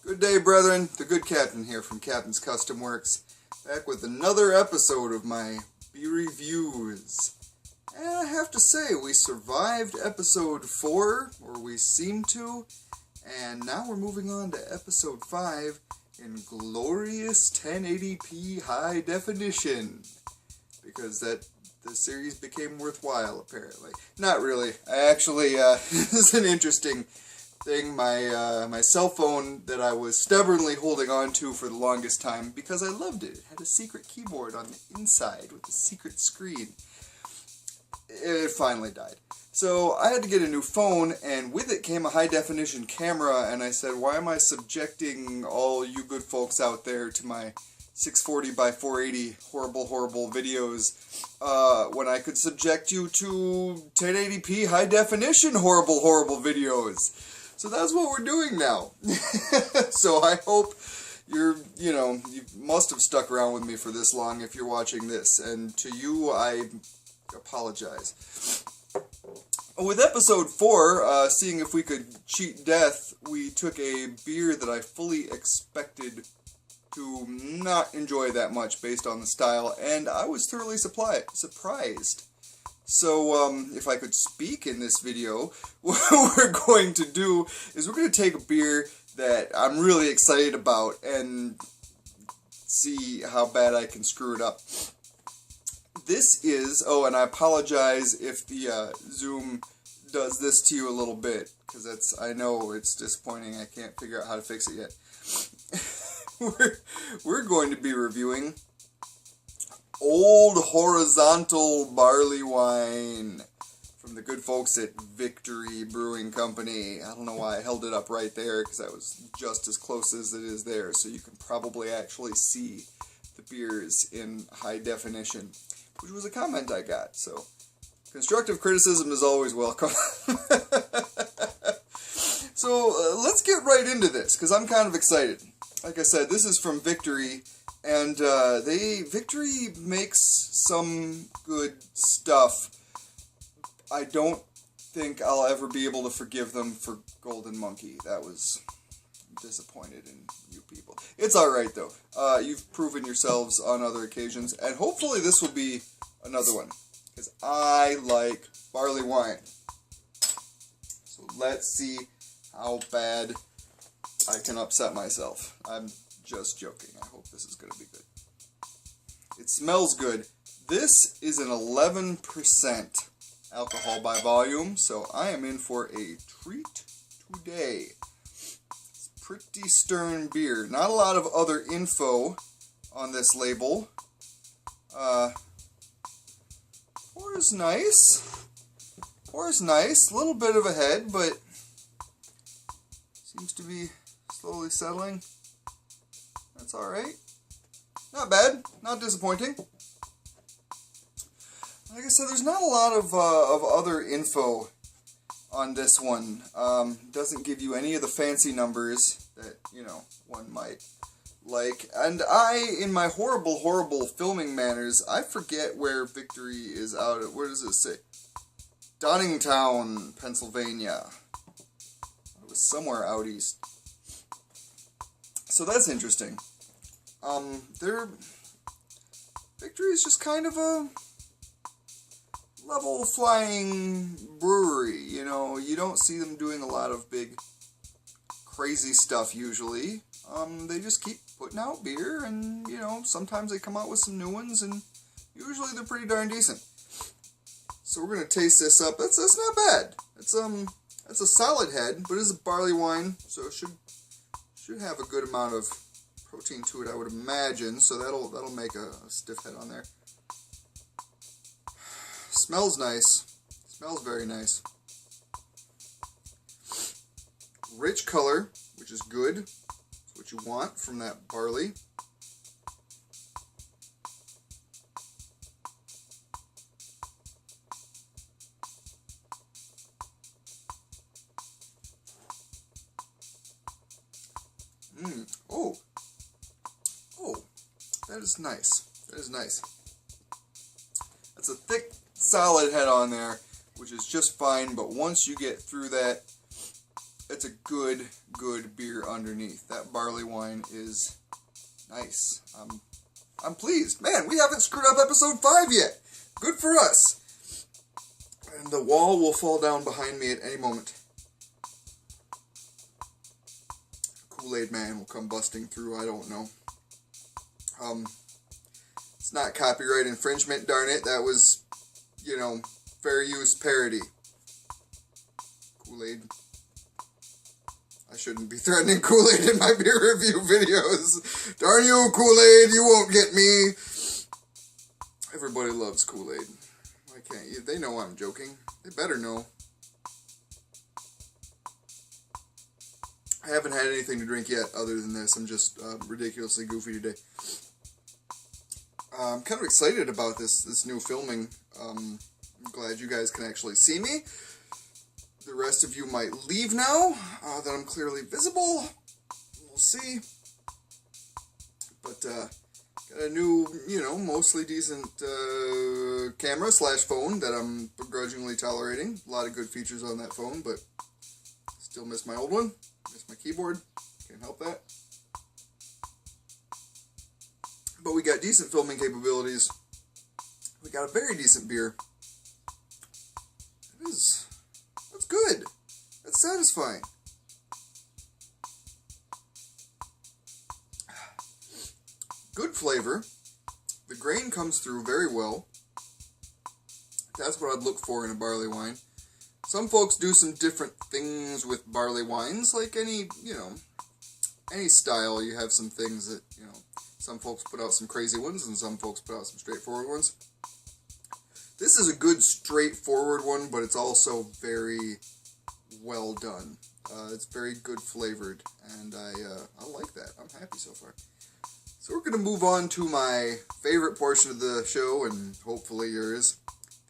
Good day, brethren. The good captain here from Captain's Custom Works, back with another episode of my Beery reviews. And I have to say, we survived episode 4, or we seem to, and now we're moving on to episode 5 in glorious 1080p high definition, because the series became worthwhile, apparently. Not really. I actually, this is an interesting thing. My cell phone that I was stubbornly holding on to for the longest time because I loved it. It had a secret keyboard on the inside with a secret screen. It finally died. So I had to get a new phone, and with it came a high-definition camera, and I said, why am I subjecting all you good folks out there to my 640 by 480 horrible videos when I could subject you to 1080p high-definition horrible videos? So that's what we're doing now. So I hope you must have stuck around with me for this long if you're watching this, and to you I apologize. With episode 4, seeing if we could cheat death, we took a beer that I fully expected to not enjoy that much based on the style, and I was thoroughly surprised. So, if I could speak in this video, what we're going to do is we're going to take a beer that I'm really excited about and see how bad I can screw it up. This is, and I apologize if the Zoom does this to you a little bit, because I know it's disappointing. I can't figure out how to fix it yet. We're going to be reviewing Old Horizontal Barley Wine from the good folks at Victory Brewing Company. I don't know why I held it up right there, because that was just as close as it is there, so you can probably actually see the beers in high definition, which was a comment I got, so constructive criticism is always welcome. So let's get right into this, because I'm kind of excited. Like I said, this is from Victory, and Victory makes some good stuff. I don't think I'll ever be able to forgive them for Golden Monkey. That was disappointed in you people. It's alright though. You've proven yourselves on other occasions, and hopefully this will be another one, because I like barley wine. So let's see how bad I can upset myself. I'm just joking. I hope this is going to be good. It smells good. This is an 11% alcohol by volume, so I am in for a treat today. It's pretty stern beer. Not a lot of other info on this label. Pours nice. Pours nice. A little bit of a head, but seems to be slowly settling. That's alright. Not bad. Not disappointing. Like I said, there's not a lot of other info on this one. Doesn't give you any of the fancy numbers that, one might like. And in my horrible filming manners, I forget where Victory is out at. Where does it say? Donningtown, Pennsylvania. It was somewhere out east. So that's interesting. Victory is just kind of a level flying brewery. You don't see them doing a lot of big crazy stuff usually. They just keep putting out beer, and sometimes they come out with some new ones, and usually they're pretty darn decent. So we're gonna taste this up. That's not bad. It's a solid head, but it's a barley wine, so it should have a good amount of protein to it, I would imagine. So that'll make a stiff head on there. Smells nice. Smells very nice. Rich color, which is good. That's what you want from that barley. Oh, that is nice. That is nice. That's a thick, solid head on there. which is just fine, but once you get through that, it's a good beer underneath. That barley wine is nice. I'm pleased. Man, we haven't screwed up episode 5 yet. Good for us. And the wall will fall down behind me at any moment. Kool-Aid Man will come busting through, I don't know. It's not copyright infringement, darn it. That was, you know, fair use parody. Kool-Aid. I shouldn't be threatening Kool-Aid in my beer review videos. Darn you, Kool-Aid, you won't get me. Everybody loves Kool-Aid. Why can't you? They know I'm joking. They better know. I haven't had anything to drink yet other than this. I'm just ridiculously goofy today. I'm kind of excited about this new filming. I'm glad you guys can actually see me. The rest of you might leave now, that I'm clearly visible. We'll see. But, got a new, you know, mostly decent camera / phone that I'm begrudgingly tolerating. A lot of good features on that phone, but still miss my old one. Miss my keyboard. Can't help that. But we got decent filming capabilities. We got a very decent beer. That's good. That's satisfying. Good flavor. The grain comes through very well. That's what I'd look for in a barley wine. Some folks do some different things with barley wines, like any style. You have some things that, you know, some folks put out some crazy ones and some folks put out some straightforward ones. This is a good straightforward one, but it's also very well done. It's very good flavored, and I like that. I'm happy so far. So we're going to move on to my favorite portion of the show, and hopefully yours,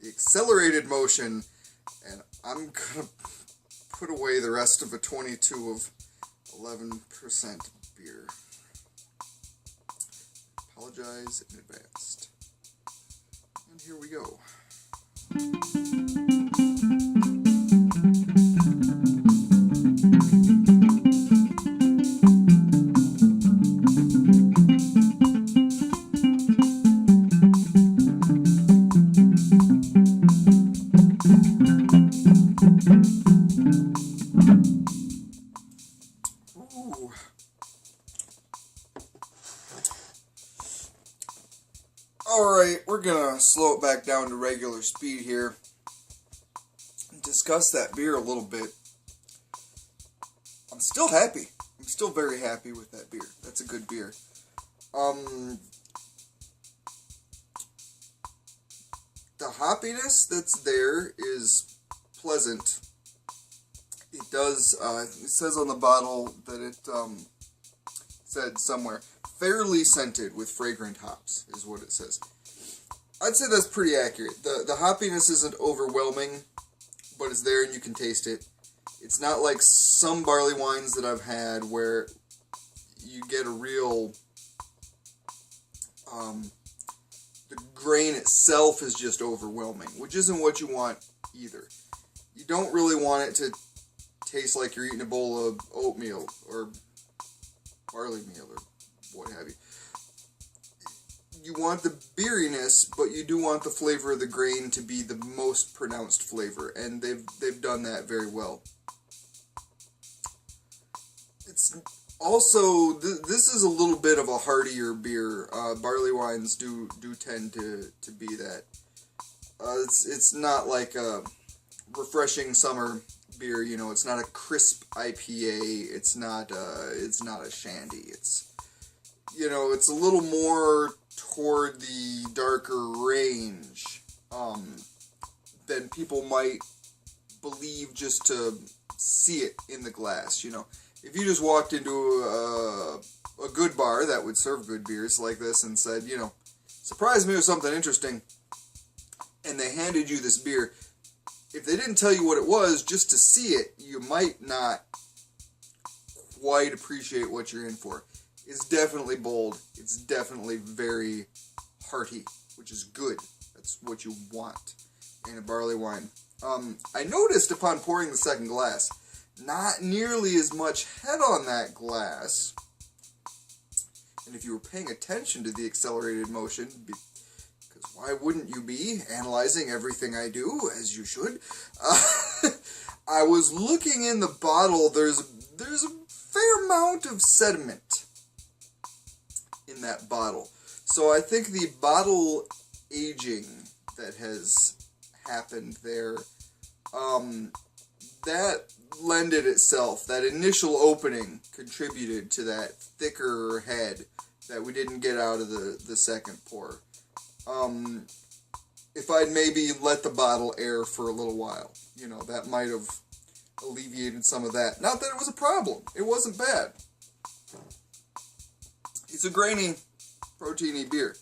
the accelerated motion. And I'm going to put away the rest of a 22 of 11% beer. Apologize in advance. And here we go. Alright, we're gonna slow it back down to regular speed here and discuss that beer a little bit. I'm still happy. I'm still very happy with that beer. That's a good beer. The hoppiness that's there is pleasant. It does, it says on the bottle that it, said somewhere, fairly scented with fragrant hops, is what it says. I'd say that's pretty accurate. The hoppiness isn't overwhelming, but it's there and you can taste it. It's not like some barley wines that I've had where you get a real, the grain itself is just overwhelming, which isn't what you want either. You don't really want it to taste like you're eating a bowl of oatmeal or barley meal or what have you. You want the beeriness, but you do want the flavor of the grain to be the most pronounced flavor, and they've done that very well. It's also, this is a little bit of a heartier beer. Barley wines do tend to be that. It's not like a refreshing summer beer, you know. It's not a crisp IPA. It's not a shandy. It's, you know, it's a little more toward the darker range than people might believe just to see it in the glass, you know. If you just walked into a good bar that would serve good beers like this and said, you know, surprise me with something interesting, and they handed you this beer, if they didn't tell you what it was, just to see it, you might not quite appreciate what you're in for. It's definitely bold. It's definitely very hearty, which is good. That's what you want. in a barley wine. I noticed upon pouring the second glass, not nearly as much head on that glass. And if you were paying attention to the accelerated motion, because why wouldn't you be analyzing everything I do, as you should? I was looking in the bottle. There's a fair amount of sediment in that bottle. So I think the bottle aging that has happened there, that lended itself, that initial opening contributed to that thicker head that we didn't get out of the second pour. If I'd maybe let the bottle air for a little while, you know, that might have alleviated some of that. Not that it was a problem. It wasn't bad. It's a grainy, proteiny beer.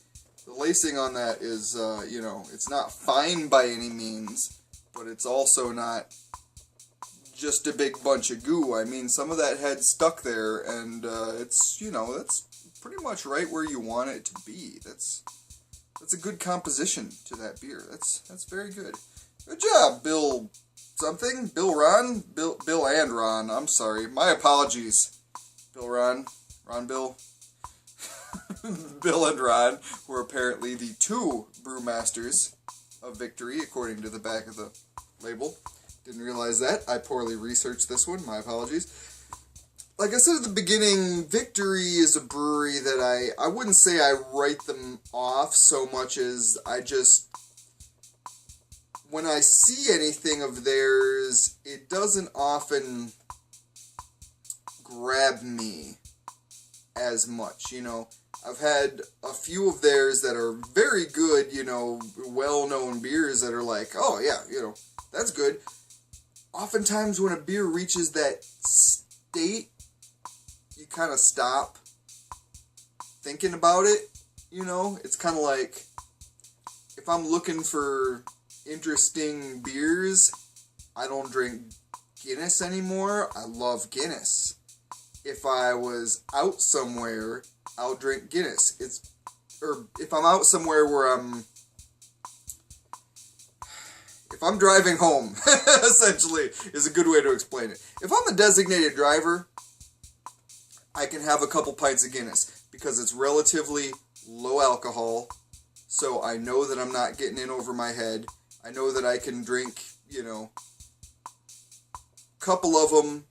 The lacing on that is, you know, it's not fine by any means, but it's also not just a big bunch of goo. I mean, some of that head stuck there, and it's, you know, that's pretty much right where you want it to be. That's a good composition to that beer. That's very good. Good job, Bill something? Bill Ron? Bill and Ron. I'm sorry. My apologies. Bill Ron. Ron Bill. Bill and Ron were apparently the two brewmasters of Victory, according to the back of the label. Didn't realize that. I poorly researched this one. My apologies. Like I said at the beginning, Victory is a brewery that I wouldn't say I write them off so much as I just, when I see anything of theirs, it doesn't often grab me as much, you know. I've had a few of theirs that are very good, you know, well-known beers that are like, oh yeah, you know, that's good. Oftentimes when a beer reaches that state, you kind of stop thinking about it, you know. It's kind of like, if I'm looking for interesting beers, I don't drink Guinness anymore. I love Guinness. If I was out somewhere, I'll drink Guinness. Or if I'm out somewhere where if I'm driving home, essentially, is a good way to explain it. If I'm a designated driver, I can have a couple pints of Guinness because it's relatively low alcohol, so I know that I'm not getting in over my head. I know that I can drink, you know, a couple of them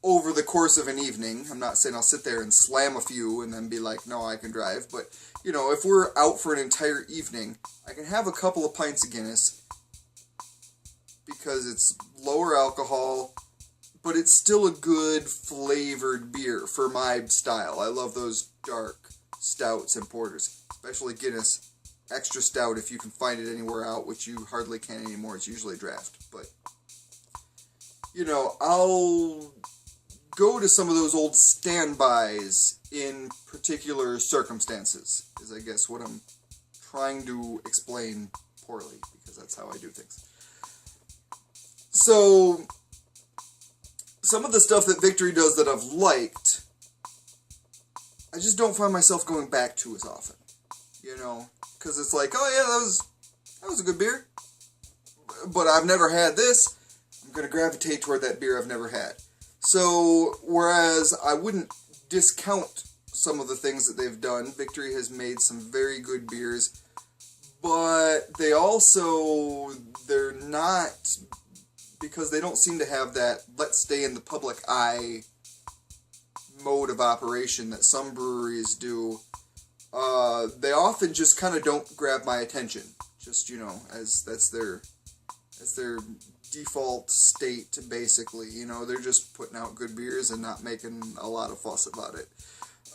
over the course of an evening. I'm not saying I'll sit there and slam a few and then be like, no, I can drive. But, you know, if we're out for an entire evening, I can have a couple of pints of Guinness because it's lower alcohol, but it's still a good flavored beer for my style. I love those dark stouts and porters, especially Guinness. Extra stout if you can find it anywhere out, which you hardly can anymore. It's usually draft. But, you know, I'll go to some of those old standbys in particular circumstances, is I guess what I'm trying to explain poorly, because that's how I do things. So, some of the stuff that Victory does that I've liked, I just don't find myself going back to as often, you know, because it's like, oh yeah, that was a good beer, but I've never had this. I'm going to gravitate toward that beer I've never had. So, whereas I wouldn't discount some of the things that they've done, Victory has made some very good beers, but they're not, because they don't seem to have that let's stay in the public eye mode of operation that some breweries do. They often just kind of don't grab my attention, just, you know, as that's their default state, basically. You know, they're just putting out good beers and not making a lot of fuss about it.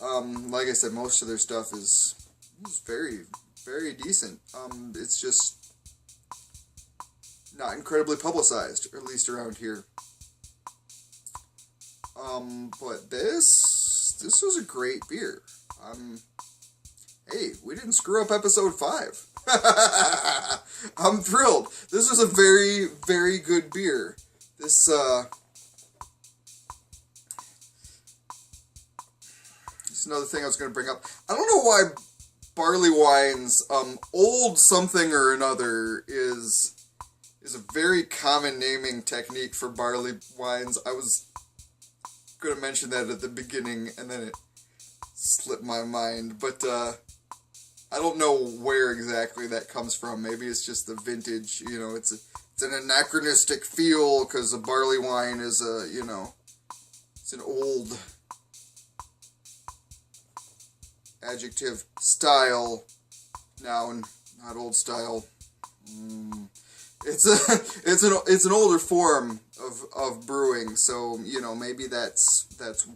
Like I said, most of their stuff is very, very decent. It's just not incredibly publicized, or at least around here. But this was a great beer. Hey, we didn't screw up episode 5. I'm thrilled. This was a very, very good beer. This, is another thing I was going to bring up. I don't know why barley wines, old something or another is is a very common naming technique for barley wines. I was going to mention that at the beginning, and then it slipped my mind. But I don't know where exactly that comes from. Maybe it's just the vintage. You know, it's an anachronistic feel because a barley wine is it's an old adjective style, noun, not old style. It's an older form of brewing, so maybe that's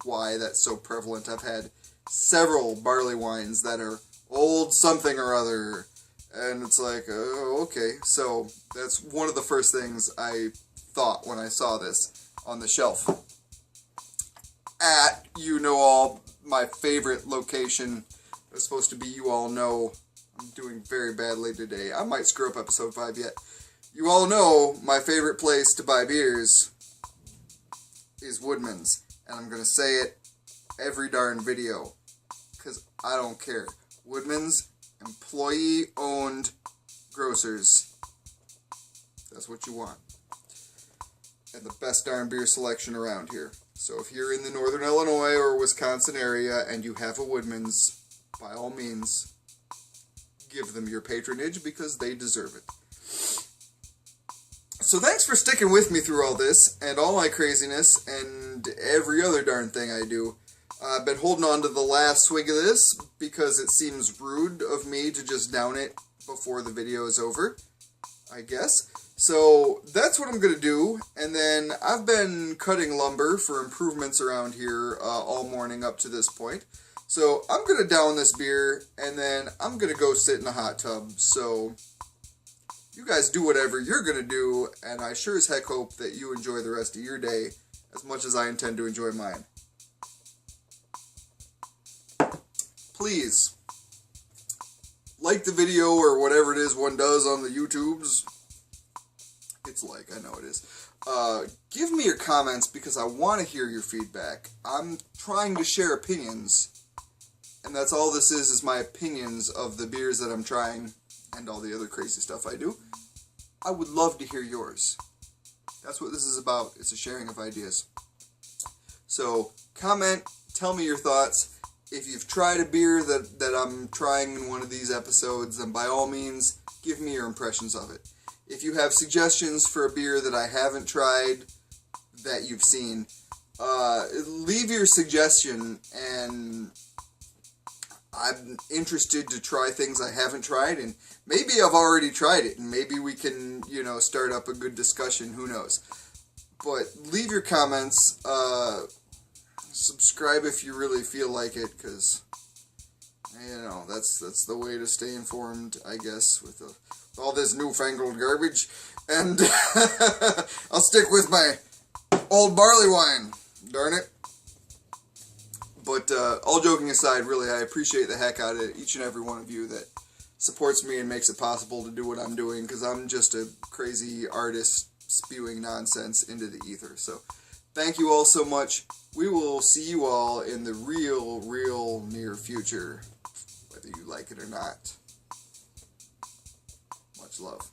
why that's so prevalent. I've had several barley wines that are old something or other, and it's like, oh, okay. So that's one of the first things I thought when I saw this on the shelf at all my favorite location. It's supposed to be you all know. I'm doing very badly today. I might screw up episode 5 yet. You all know my favorite place to buy beers is Woodman's. And I'm going to say it every darn video, because I don't care. Woodman's, employee-owned grocers. That's what you want. And the best darn beer selection around here. So if you're in the northern Illinois or Wisconsin area and you have a Woodman's, by all means, give them your patronage because they deserve it. So thanks for sticking with me through all this and all my craziness and every other darn thing I do. I've been holding on to the last swig of this because it seems rude of me to just down it before the video is over, I guess. So that's what I'm going to do, and then I've been cutting lumber for improvements around here all morning up to this point. So I'm going to down this beer, and then I'm going to go sit in a hot tub. So you guys do whatever you're going to do, and I sure as heck hope that you enjoy the rest of your day as much as I intend to enjoy mine. Please, like the video or whatever it is one does on the YouTubes. It's like, I know it is. Give me your comments because I want to hear your feedback. I'm trying to share opinions, and that's all this is my opinions of the beers that I'm trying and all the other crazy stuff I do. I would love to hear yours. That's what this is about. It's a sharing of ideas. So, comment, tell me your thoughts. If you've tried a beer that I'm trying in one of these episodes, then by all means, give me your impressions of it. If you have suggestions for a beer that I haven't tried that you've seen, leave your suggestion, and I'm interested to try things I haven't tried, and maybe I've already tried it, and maybe we can, start up a good discussion, who knows. But leave your comments, subscribe if you really feel like it, because, that's the way to stay informed, I guess, with all this newfangled garbage. And I'll stick with my old barley wine, darn it. But all joking aside, really, I appreciate the heck out of each and every one of you that supports me and makes it possible to do what I'm doing, because I'm just a crazy artist spewing nonsense into the ether. So thank you all so much. We will see you all in the real near future, whether you like it or not. Much love.